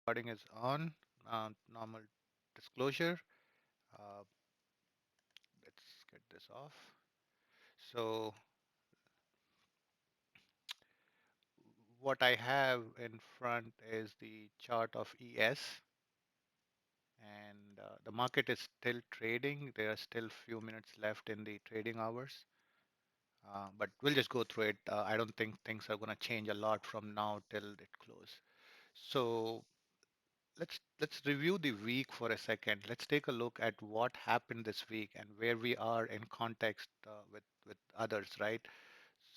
Recording is on. Normal disclosure. Uh, let's get this off. So, what I have in front is the chart of ES, and the market is still trading. There are still few minutes left in the trading hours, but we'll just go through it. I don't think things are going to change a lot from now till it close. So, let's review the week for a second. Let's take a look at what happened this week and where we are in context with others, right?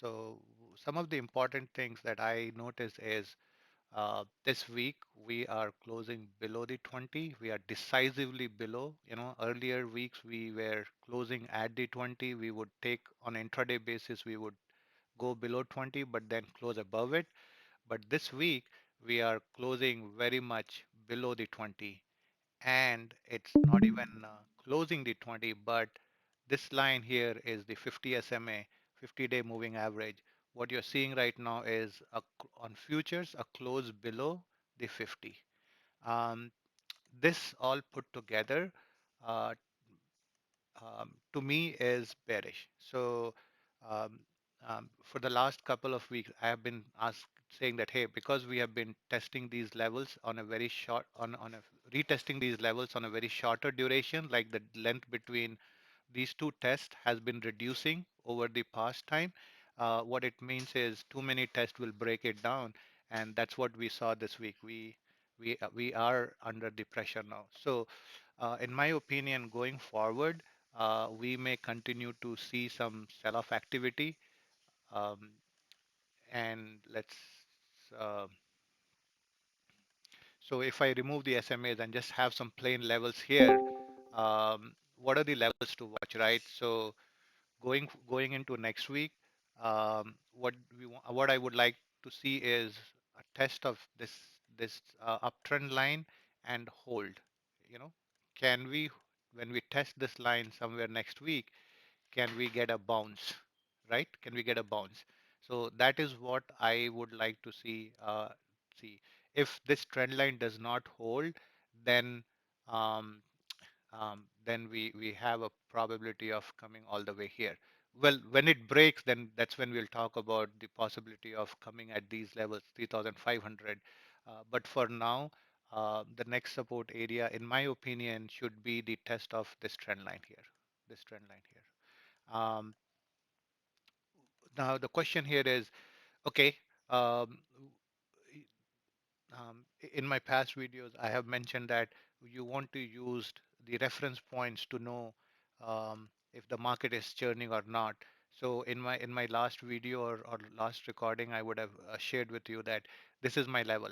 So some of the important things that I noticed is this week we are closing below the 20. We are decisively below. Earlier weeks we were closing at the 20. We would take on intraday basis. We would go below 20, but then close above it. But this week, we are closing very much below the 20, and it's not even closing the 20, but this line here is the 50 SMA, 50-day moving average. What you're seeing right now is on futures, a close below the 50. Um, this all put together uh, to me is bearish. So um, for the last couple of weeks, I have been saying that hey, because we have been testing these levels on a very short on a retesting these levels on a very shorter duration, like the length between these two tests has been reducing over the past time. What it means is too many tests will break it down, and that's what we saw this week. We are under the pressure now. So, in my opinion, going forward, we may continue to see some sell-off activity. Um, and let's uh, so if I remove the SMAs and just have some plain levels here, what are the levels to watch, right? So going into next week, what I would like to see is a test of this uptrend line and hold. You know, can we when we test this line somewhere next week, can we get a bounce, right? Can we get a bounce? So that is what I would like to see. See if this trend line does not hold, then um, then we have a probability of coming all the way here. Well, when it breaks, then that's when we'll talk about the possibility of coming at these levels, 3,500. But for now, the next support area, in my opinion, should be the test of this trend line here. This trend line here. Um, Now the question here is, okay, um, in my past videos, I have mentioned that you want to use the reference points to know if the market is churning or not. So in my last video or last recording, I would have shared with you that this is my level.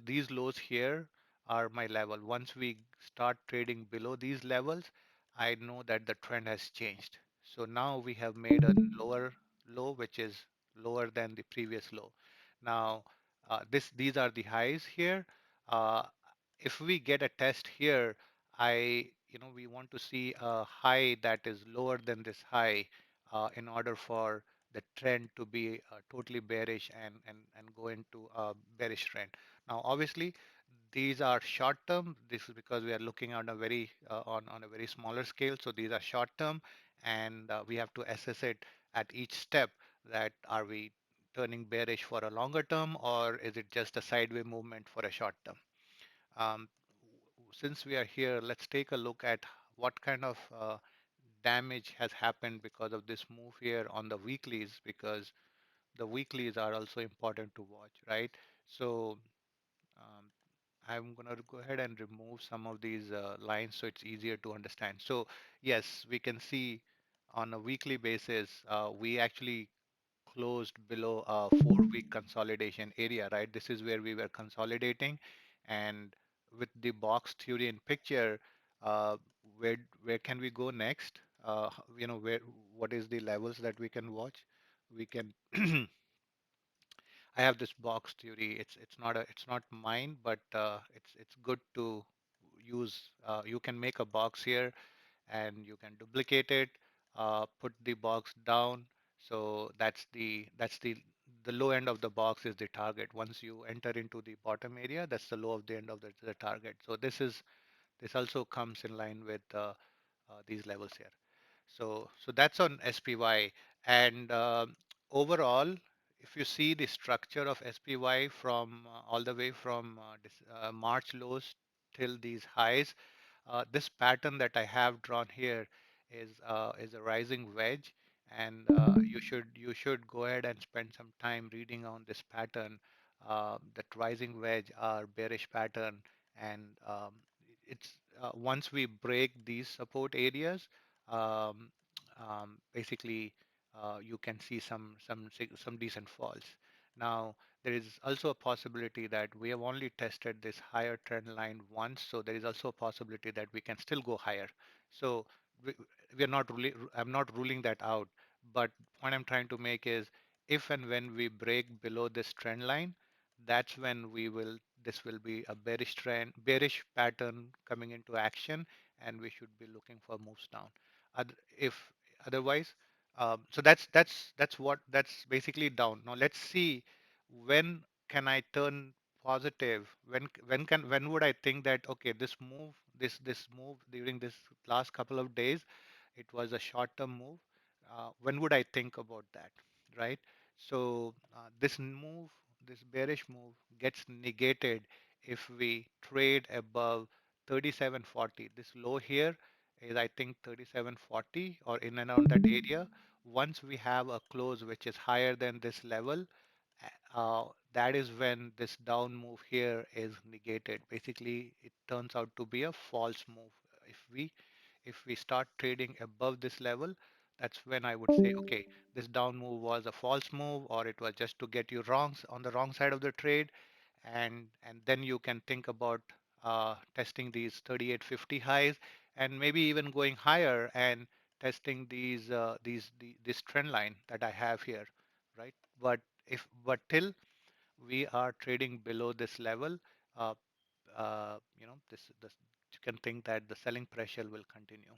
These lows here are my level. Once we start trading below these levels, I know that the trend has changed. So now we have made a lower low, which is lower than the previous low. Now these are the highs here. Uh, if we get a test here, we want to see a high that is lower than this high in order for the trend to be totally bearish and go into a bearish trend. Now, obviously, these are short term. This is because we are looking on a very on a very smaller scale. So these are short term, and we have to assess it at each step. That are we turning bearish for a longer term, or is it just a sideways movement for a short term? Um, since we are here, let's take a look at what kind of damage has happened because of this move here on the weeklies, because the weeklies are also important to watch, right? So um, I'm going to go ahead and remove some of these lines so it's easier to understand. So yes, we can see on a weekly basis, we actually closed below a 4-week consolidation area, right? This is where we were consolidating, and with the box theory in picture, uh, where can we go next? Where what is the levels that we can watch? We can. I have this box theory. It's not mine, but it's good to use. You can make a box here and you can duplicate it, put the box down. So that's the the low end of the box is the target. Once you enter into the bottom area, that's the low of the end of the target. So this also comes in line with these levels here. So that's on SPY. And overall, if you see the structure of SPY from all the way from March lows till these highs, this pattern that I have drawn here is a rising wedge, and you should go ahead and spend some time reading on this pattern. That rising wedge or bearish pattern, and it's once we break these support areas, um, basically you can see some decent falls. Now there is also a possibility that we have only tested this higher trend line once, so there is also a possibility that we can still go higher. So we, we are not really, I'm not ruling that out, but point I'm trying to make is if and when we break below this trend line, that's when this will be a bearish pattern coming into action, and we should be looking for moves down. If otherwise, so that's basically down. Now let's see when can I turn positive? When would I think that okay, this move during this last couple of days, it was a short-term move. When would I think about that, right? So this bearish move gets negated if we trade above 3740. This low here is I think 3740 or in and around that area. Once we have a close which is higher than this level, that is when this down move here is negated. Basically, it turns out to be a false move. If we if we start trading above this level, that's when I would say, okay, this down move was a false move, or it was just to get you on the wrong side of the trade, and then you can think about testing these 3850 highs, and maybe even going higher and testing this trend line that I have here, right? But till we are trading below this level, uh, this you can think that the selling pressure will continue.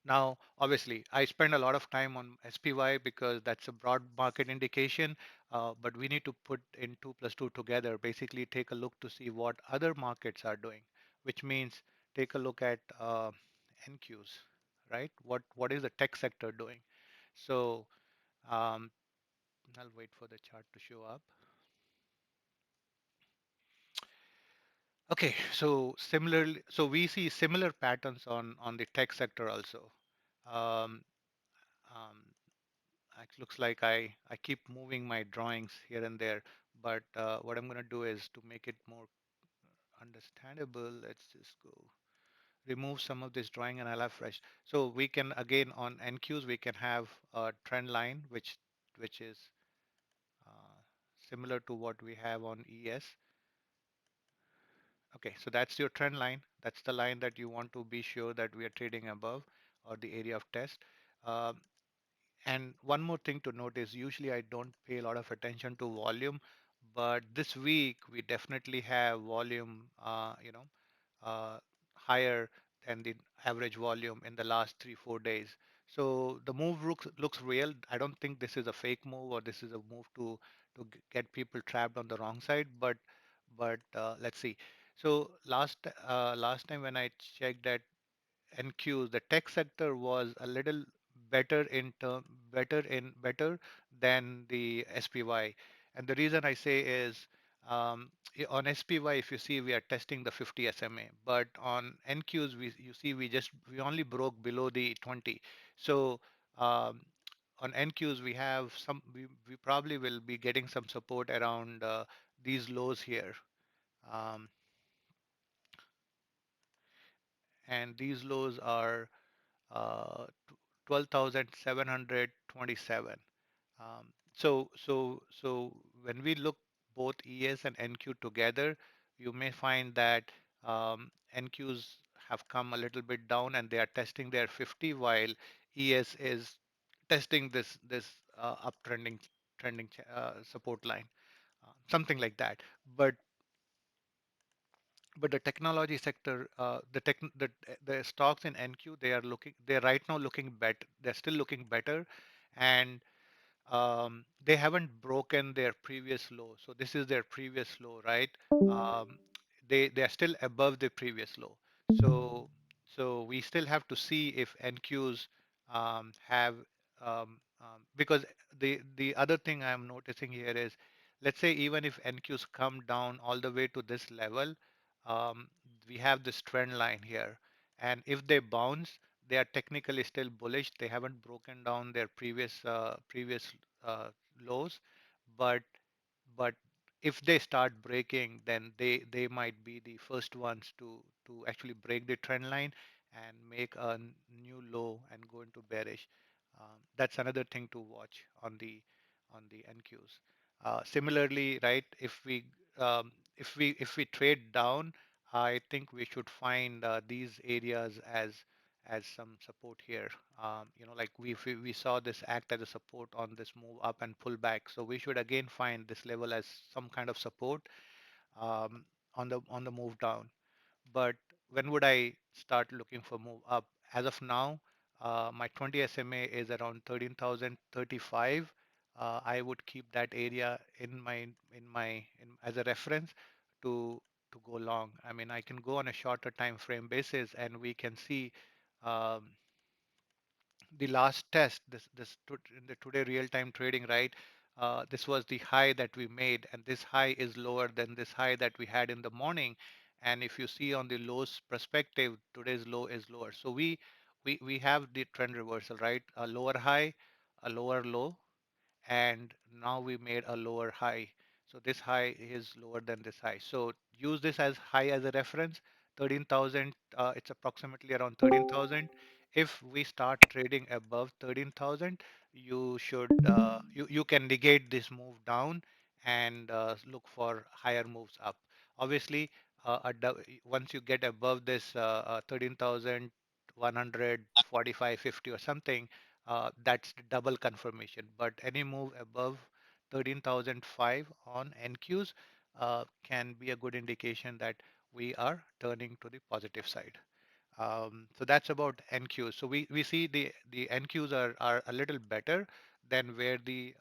Now, obviously, I spend a lot of time on SPY because that's a broad market indication, but we need to put in 2 plus 2 together, basically take a look to see what other markets are doing, which means take a look at NQs, right? What is the tech sector doing? So um, I'll wait for the chart to show up. Okay, so we see similar patterns on the tech sector also. Um, um, it looks like I keep moving my drawings here and there, but what I'm going to do is to make it more understandable. Let's just go remove some of this drawing and I'll have fresh. So we can again on NQs we can have a trend line which is uh, similar to what we have on ES. Okay, so that's your trend line. That's the line that you want to be sure that we are trading above or the area of test. Um, And one more thing to note is usually I don't pay a lot of attention to volume, but this week we definitely have volume, higher than the average volume in the last 3, 4 days. So the move looks real. I don't think this is a fake move or this is a move to get people trapped on the wrong side. But let's see. So last time when I checked that NQs, the tech sector was a little better better than the SPY. And the reason I say is on SPY, if you see, we are testing the 50 SMA, but on NQs, you see, we only broke below the 20. So um, on NQs, we probably will be getting some support around these lows here. Um, and these lows are 12,727. So when we look both ES and NQ together, you may find that NQs have come a little bit down and they are testing their 50, while ES is testing this uptrending trending support line, something like that. But but the technology sector, the stocks in NQ, they're right now looking better. They're still looking better, and they haven't broken their previous low. So this is their previous low, right? Um, they are still above the previous low. So we still have to see if NQs have because the other thing I'm noticing here is, let's say even if NQs come down all the way to this level, um, we have this trend line here, and if they bounce, they are technically still bullish. They haven't broken down their previous uh, lows, but but if they start breaking, then they might be the first ones to actually break the trend line and make a new low and go into bearish. That's another thing to watch on the NQs. Similarly, right, if we trade down, I think we should find these areas as some support here. Like we saw this act as a support on this move up and pull back. So we should again find this level as some kind of support um, on the move down. But when would I start looking for move up? As of now, my 20 SMA is around 13,035. I would keep that area as a reference to go long. I mean, I can go on a shorter time frame basis, and we can see um, the last test, in the today real time trading, right? This was the high that we made, and this high is lower than this high that we had in the morning. And if you see on the lows perspective, today's low is lower. So we have the trend reversal, right? A lower high, a lower low, and now we made a lower high. So this high is lower than this high. So use this as high as a reference. 13,000, it's approximately around 13,000. If we start trading above 13,000, you can negate this move down and look for higher moves up. Obviously, once you get above this 13,145, 50 or something, that's the double confirmation. But any move above 13,005 on NQs can be a good indication that we are turning to the positive side. So that's about NQs. So we see the NQs are a little better than where the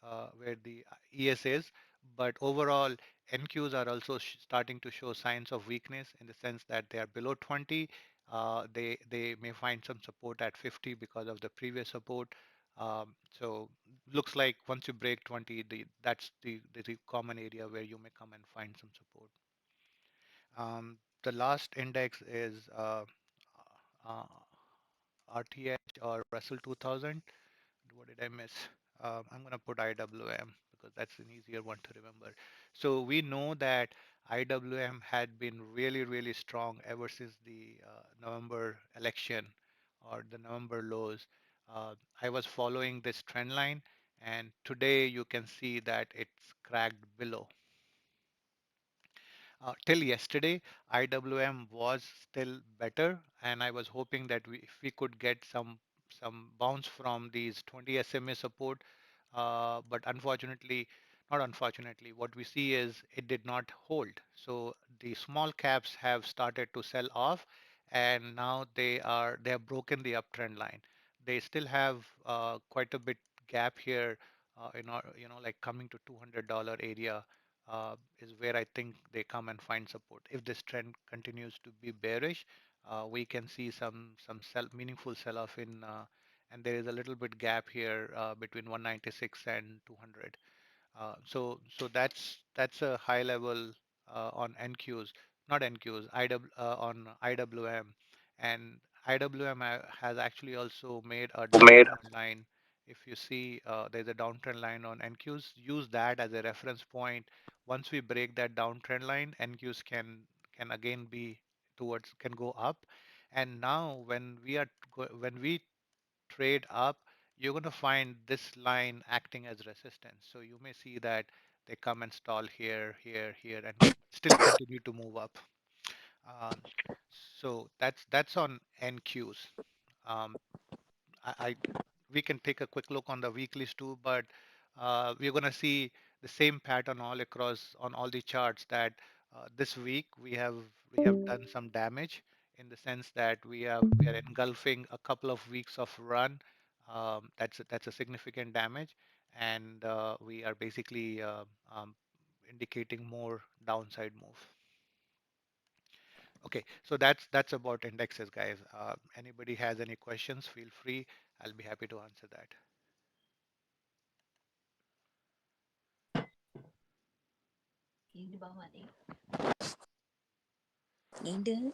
ES is, but overall NQs are also starting to show signs of weakness in the sense that they are below 20. They may find some support at 50 because of the previous support. So looks like once you break 20, that's the common area where you may come and find some support. The last index is uh, RTH or Russell 2000. What did I miss? I'm going to put IWM because that's an easier one to remember. So we know that IWM had been really, really strong ever since the November election or the November lows. I was following this trend line, and today you can see that it's cracked below. Till yesterday, IWM was still better, and I was hoping that if we could get some bounce from these 20 SMA support, but unfortunately, not unfortunately, what we see is it did not hold. So the small caps have started to sell off, and now they have broken the uptrend line. They still have quite a bit gap here, like coming to $200 area is where I think they come and find support. If this trend continues to be bearish, we can see some meaningful sell-off and there is a little bit gap here between 196 and 200. So that's a high level on NQs, not NQs, on IWM, and IWM has actually also made a Made. downtrend line. If you see, there's a downtrend line on NQs. Use that as a reference point. Once we break that downtrend line, NQs can again be towards can go up. And now when we trade up, you're going to find this line acting as resistance. So you may see that they come and stall here, here, here, and still continue to move up. Um, so that's on NQs. Um, I we can take a quick look on the weeklies too, but we're going to see the same pattern all across on all the charts that this week we have done some damage in the sense that we are engulfing a couple of weeks of run. That's a significant damage, and we are basically um, indicating more downside move. Okay, so that's about indexes, guys. Anybody has any questions, feel free. I'll be happy to answer that. Ini